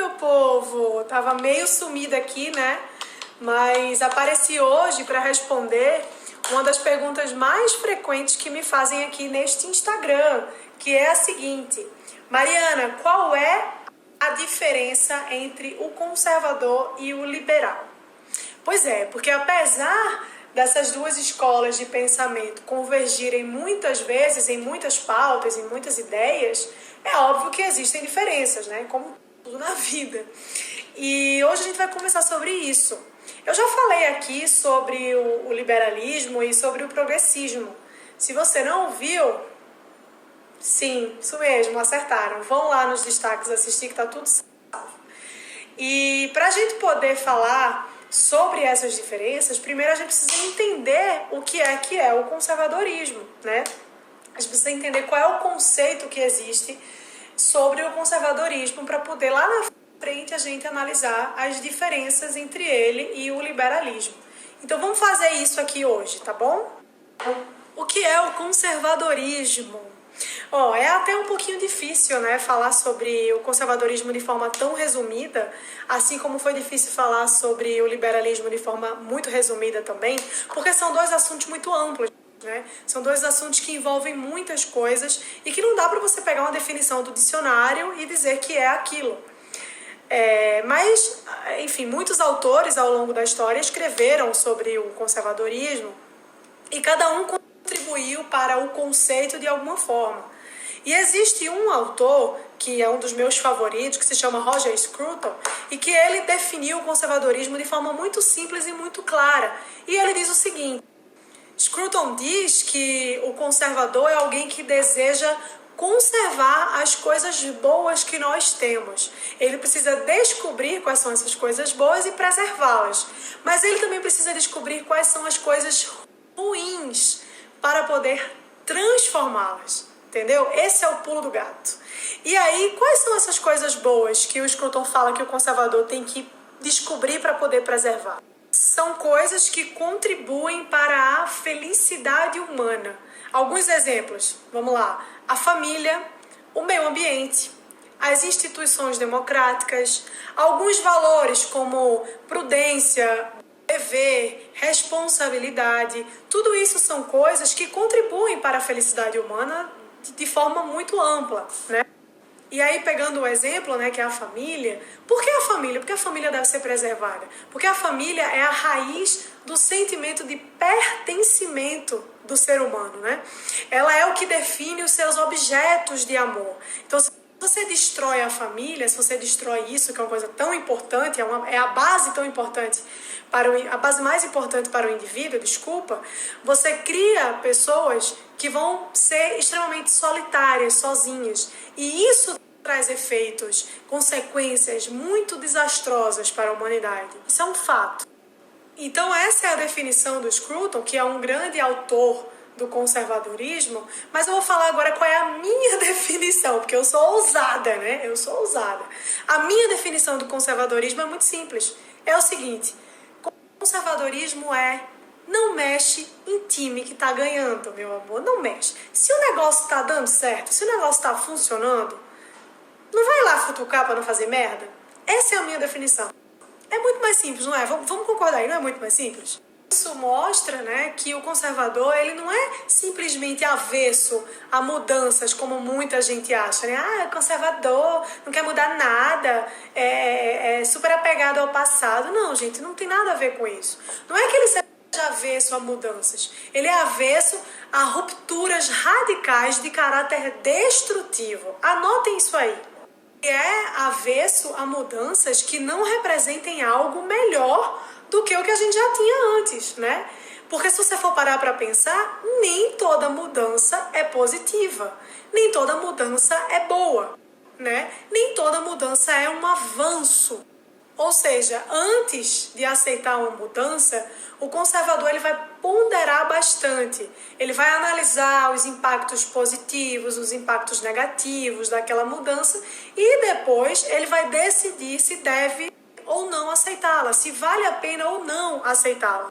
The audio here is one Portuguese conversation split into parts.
meu povo! Tava meio sumida aqui, né? Mas apareci hoje para responder uma das perguntas mais frequentes que me fazem aqui neste Instagram, que é a seguinte: Mariana, qual é a diferença entre o conservador e o liberal? Pois é, porque apesar dessas duas escolas de pensamento convergirem muitas vezes em muitas pautas, em muitas ideias, é óbvio que existem diferenças, né? Como tudo na vida. E hoje a gente vai conversar sobre isso. Eu já falei aqui sobre o liberalismo e sobre o progressismo. Se você não ouviu, sim, isso mesmo, acertaram. Vão lá nos destaques assistir que tá tudo salvo. E para a gente poder falar sobre essas diferenças, primeiro a gente precisa entender o que é o conservadorismo, né? A gente precisa entender qual é o conceito que existe sobre o conservadorismo para poder lá na frente a gente analisar as diferenças entre ele e o liberalismo. Então vamos fazer isso aqui hoje, tá bom? O que é o conservadorismo? É até um pouquinho difícil, né, falar sobre o conservadorismo de forma tão resumida, assim como foi difícil falar sobre o liberalismo de forma muito resumida também, porque são dois assuntos muito amplos, né? São dois assuntos que envolvem muitas coisas e que não dá para você pegar uma definição do dicionário e dizer que é aquilo. Mas, enfim, muitos autores ao longo da história escreveram sobre o conservadorismo e cada um contribuiu para o conceito de alguma forma. E existe um autor, que é um dos meus favoritos, que se chama Roger Scruton, e que ele definiu o conservadorismo de forma muito simples e muito clara. E ele diz o seguinte: Scruton diz que o conservador é alguém que deseja conservar as coisas boas que nós temos. Ele precisa descobrir quais são essas coisas boas e preservá-las. Mas ele também precisa descobrir quais são as coisas ruins para poder transformá-las. Entendeu? Esse é o pulo do gato. E aí, quais são essas coisas boas que o Scruton fala que o conservador tem que descobrir para poder preservar? São coisas que contribuem para a felicidade humana. Alguns exemplos, vamos lá: a família, o meio ambiente, as instituições democráticas, alguns valores como prudência, dever, responsabilidade. Tudo isso são coisas que contribuem para a felicidade humana de forma muito ampla, né? E aí, pegando o exemplo, né, que é a família. Por que a família? Porque a família deve ser preservada. Porque a família é a raiz do sentimento de pertencimento do ser humano, né? Ela é o que define os seus objetos de amor. Então, se você destrói a família, se você destrói isso, que é uma coisa tão importante, é a base tão importante, a base mais importante para o indivíduo, você cria pessoas que vão ser extremamente solitárias, sozinhas. E isso traz efeitos, consequências muito desastrosas para a humanidade. Isso é um fato. Então essa é a definição do Scruton, que é um grande autor do conservadorismo, mas eu vou falar agora qual é a minha definição, porque eu sou ousada, né? Eu sou ousada. A minha definição do conservadorismo é muito simples. É o seguinte: conservadorismo não mexe em time que tá ganhando, meu amor, não mexe. Se o negócio tá dando certo, se o negócio tá funcionando, não vai lá futucar pra não fazer merda? Essa é a minha definição. É muito mais simples, não é? Vamos concordar aí, não é muito mais simples? Isso mostra, né, que o conservador ele não é simplesmente avesso a mudanças, como muita gente acha, né? É conservador, não quer mudar nada, é super apegado ao passado. Não, gente, não tem nada a ver com isso. Não é que ele seja avesso a mudanças, ele é avesso a rupturas radicais de caráter destrutivo. Anotem isso aí. É avesso a mudanças que não representem algo melhor do que o que a gente já tinha antes, né? Porque se você for parar para pensar, nem toda mudança é positiva, nem toda mudança é boa, né? Nem toda mudança é um avanço. Ou seja, antes de aceitar uma mudança, o conservador ele vai ponderar bastante. Ele vai analisar os impactos positivos, os impactos negativos daquela mudança e depois ele vai decidir se deve ou não aceitá-la, se vale a pena ou não aceitá-la.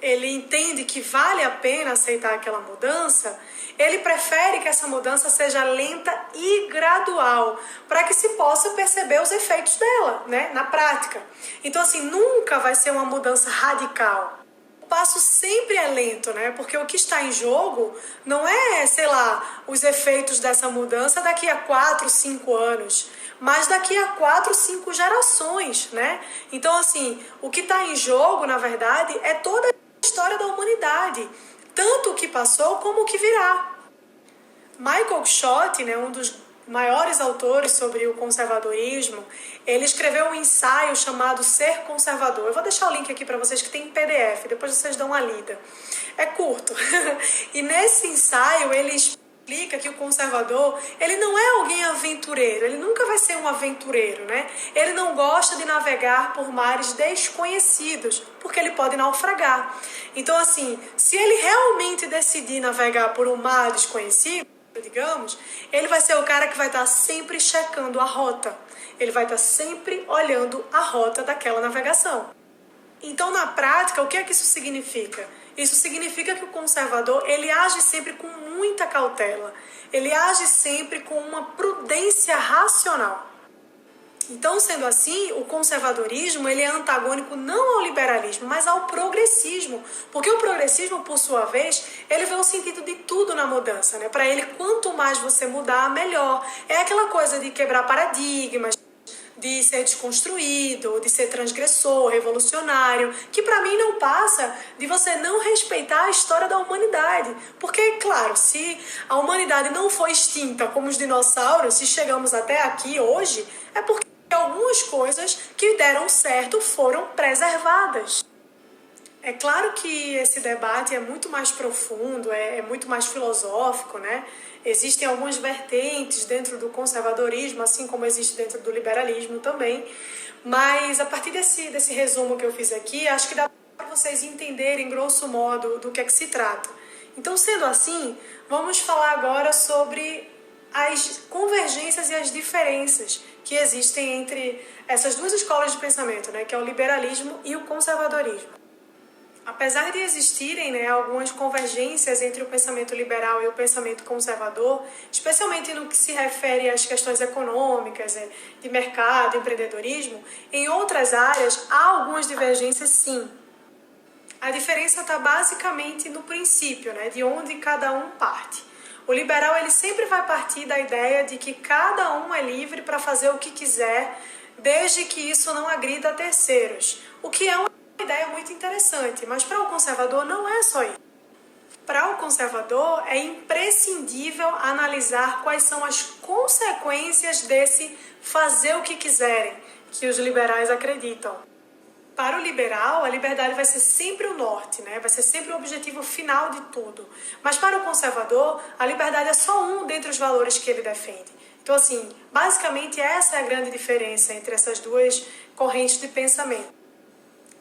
ele entende que vale a pena aceitar aquela mudança, ele prefere que essa mudança seja lenta e gradual, para que se possa perceber os efeitos dela, né, na prática. Então, assim, nunca vai ser uma mudança radical. O passo sempre é lento, né? Porque o que está em jogo não é, sei lá, os efeitos dessa mudança daqui a 4, 5 anos, mas daqui a 4, 5 gerações, né? Então, assim, o que está em jogo, na verdade, é toda a história da humanidade, tanto o que passou como o que virá. Michael Schott, né, um dos maiores autores sobre o conservadorismo, ele escreveu um ensaio chamado Ser Conservador. Eu vou deixar o link aqui para vocês que tem em PDF, depois vocês dão uma lida. É curto. E nesse ensaio ele explica que o conservador, ele não é alguém aventureiro, ele nunca vai ser um aventureiro, né? Ele não gosta de navegar por mares desconhecidos, porque ele pode naufragar. Então, assim, se ele realmente decidir navegar por um mar desconhecido, digamos, ele vai ser o cara que vai estar sempre checando a rota. Ele vai estar sempre olhando a rota daquela navegação. Então, na prática, o que é que isso significa? Isso significa que o conservador, ele age sempre com muita cautela. Ele age sempre com uma prudência racional. Então, sendo assim, o conservadorismo ele é antagônico não ao liberalismo, mas ao progressismo. Porque o progressismo, por sua vez, ele vê o sentido de tudo na mudança, né? Para ele, quanto mais você mudar, melhor. É aquela coisa de quebrar paradigmas, de ser desconstruído, de ser transgressor, revolucionário, que para mim não passa de você não respeitar a história da humanidade. Porque, claro, se a humanidade não foi extinta como os dinossauros, se chegamos até aqui hoje, é porque algumas coisas que deram certo foram preservadas. É claro que esse debate é muito mais profundo, é muito mais filosófico, né? Existem algumas vertentes dentro do conservadorismo, assim como existe dentro do liberalismo também. Mas a partir desse resumo que eu fiz aqui, acho que dá para vocês entenderem, grosso modo, do que é que se trata. Então, sendo assim, vamos falar agora sobre as convergências e as diferenças que existem entre essas duas escolas de pensamento, né, que é o liberalismo e o conservadorismo. Apesar de existirem, né, algumas convergências entre o pensamento liberal e o pensamento conservador, especialmente no que se refere às questões econômicas, de mercado, empreendedorismo, em outras áreas há algumas divergências sim. A diferença está basicamente no princípio, né, de onde cada um parte. O liberal ele sempre vai partir da ideia de que cada um é livre para fazer o que quiser, desde que isso não agrida a terceiros, o que é uma ideia muito interessante, mas para o conservador não é só isso. Para o conservador é imprescindível analisar quais são as consequências desse fazer o que quiserem, que os liberais acreditam. Para o liberal, a liberdade vai ser sempre o norte, né? Vai ser sempre o objetivo final de tudo. Mas para o conservador, a liberdade é só um dentre os valores que ele defende. Então, assim, basicamente essa é a grande diferença entre essas duas correntes de pensamento.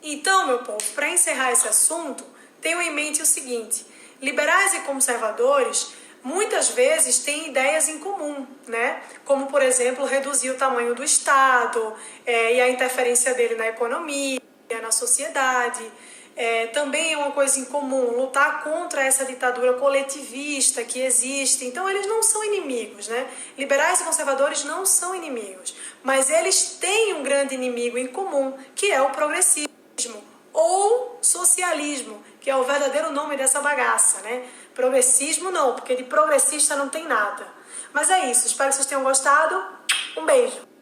Então, meu povo, para encerrar esse assunto, tenham em mente o seguinte: liberais e conservadores muitas vezes têm ideias em comum, né? Como, por exemplo, reduzir o tamanho do Estado e a interferência dele na economia, na sociedade. Também é uma coisa em comum lutar contra essa ditadura coletivista que existe. Então, eles não são inimigos, né? Liberais e conservadores não são inimigos, mas eles têm um grande inimigo em comum, que é o progressismo ou socialismo, que é o verdadeiro nome dessa bagaça, né? Progressismo não, porque de progressista não tem nada. Mas é isso, espero que vocês tenham gostado. Um beijo!